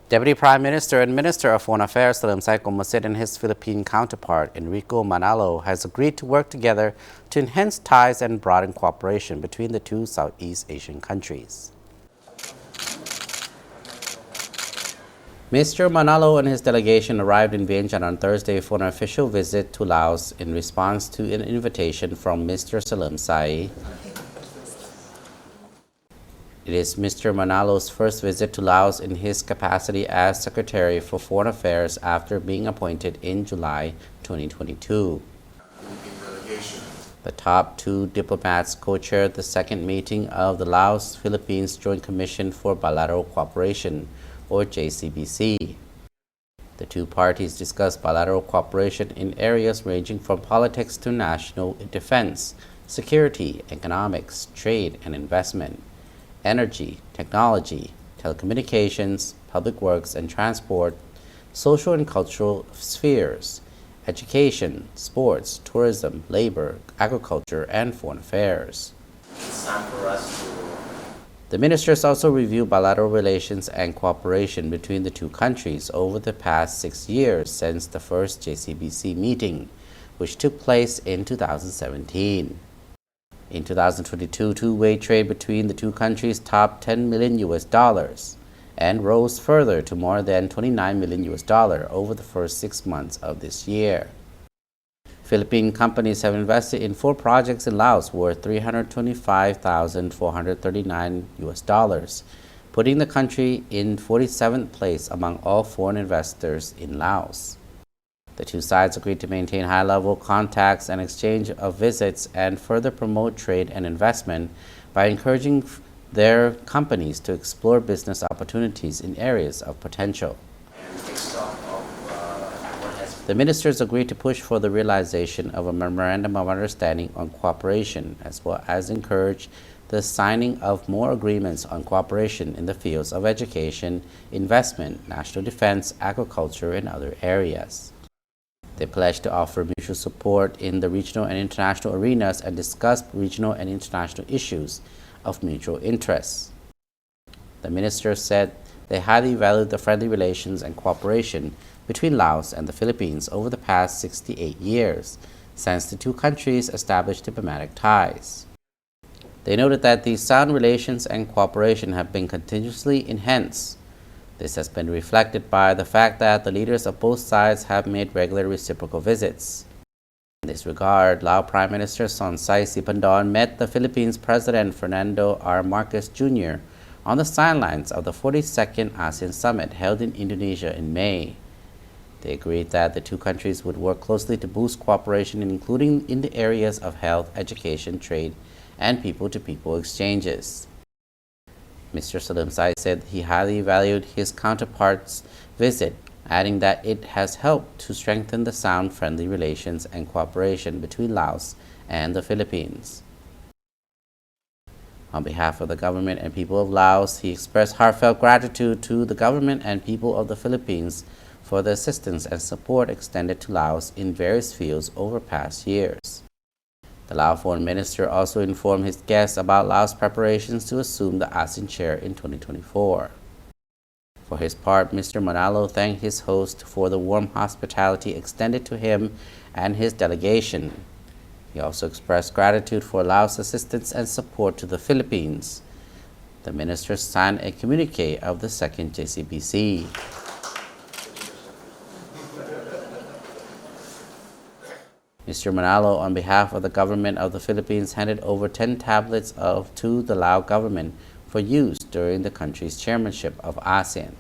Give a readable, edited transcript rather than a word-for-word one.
Deputy Prime Minister and Minister of Foreign Affairs Salim Saikom and his Philippine counterpart Enrico Manalo has agreed to work together to enhance ties and broaden cooperation between the two Southeast Asian countries. Mr. Manalo and his delegation arrived in Vientiane on Thursday for an official visit to Laos in response to an invitation from Mr. Salim Sai. It is Mr. Manalo's first visit to Laos in his capacity as Secretary for Foreign Affairs after being appointed in July 2022. The top two diplomats co-chaired the second meeting of the Laos-Philippines Joint Commission for Bilateral Cooperation, or JCBC. The two parties discussed bilateral cooperation in areas ranging from politics to national defense, security, economics, trade and investment, energy, technology, telecommunications, public works and transport, social and cultural spheres, education, sports, tourism, labor, agriculture, and foreign affairs. It's time for us to The ministers also reviewed bilateral relations and cooperation between the two countries over the past 6 years since the first JCBC meeting, which took place in 2017. In 2022, two-way trade between the two countries topped $10 million and rose further to more than $29 million over the first 6 months of this year. Philippine companies have invested in 4 projects in Laos worth $325,439, putting the country in 47th place among all foreign investors in Laos. The two sides agreed to maintain high-level contacts and exchange of visits and further promote trade and investment by encouraging their companies to explore business opportunities in areas of potential. The ministers agreed to push for the realization of a memorandum of understanding on cooperation, as well as encourage the signing of more agreements on cooperation in the fields of education, investment, national defense, agriculture, and other areas. They pledged to offer mutual support in the regional and international arenas and discuss regional and international issues of mutual interest. The ministers said they highly valued the friendly relations and cooperation between Laos and the Philippines over the past 68 years, since the two countries established diplomatic ties. They noted that these sound relations and cooperation have been continuously enhanced. This has been reflected by the fact that the leaders of both sides have made regular reciprocal visits. In this regard, Lao Prime Minister Sonsai Sipandon met the Philippines President Fernando R. Marcos Jr. on the sidelines of the 42nd ASEAN Summit held in Indonesia in May. They agreed that the two countries would work closely to boost cooperation, including in the areas of health, education, trade, and people-to-people exchanges. Mr. Salim Sai said he highly valued his counterpart's visit, adding that it has helped to strengthen the sound, friendly relations and cooperation between Laos and the Philippines. On behalf of the government and people of Laos, he expressed heartfelt gratitude to the government and people of the Philippines for the assistance and support extended to Laos in various fields over past years. The Lao Foreign Minister also informed his guests about Laos' preparations to assume the ASEAN chair in 2024. For his part, Mr. Manalo thanked his host for the warm hospitality extended to him and his delegation. He also expressed gratitude for Laos' assistance and support to the Philippines. The ministers signed a communique of the second JCBC. Mr. Manalo, on behalf of the government of the Philippines, handed over 10 tablets to the Lao government for use during the country's chairmanship of ASEAN.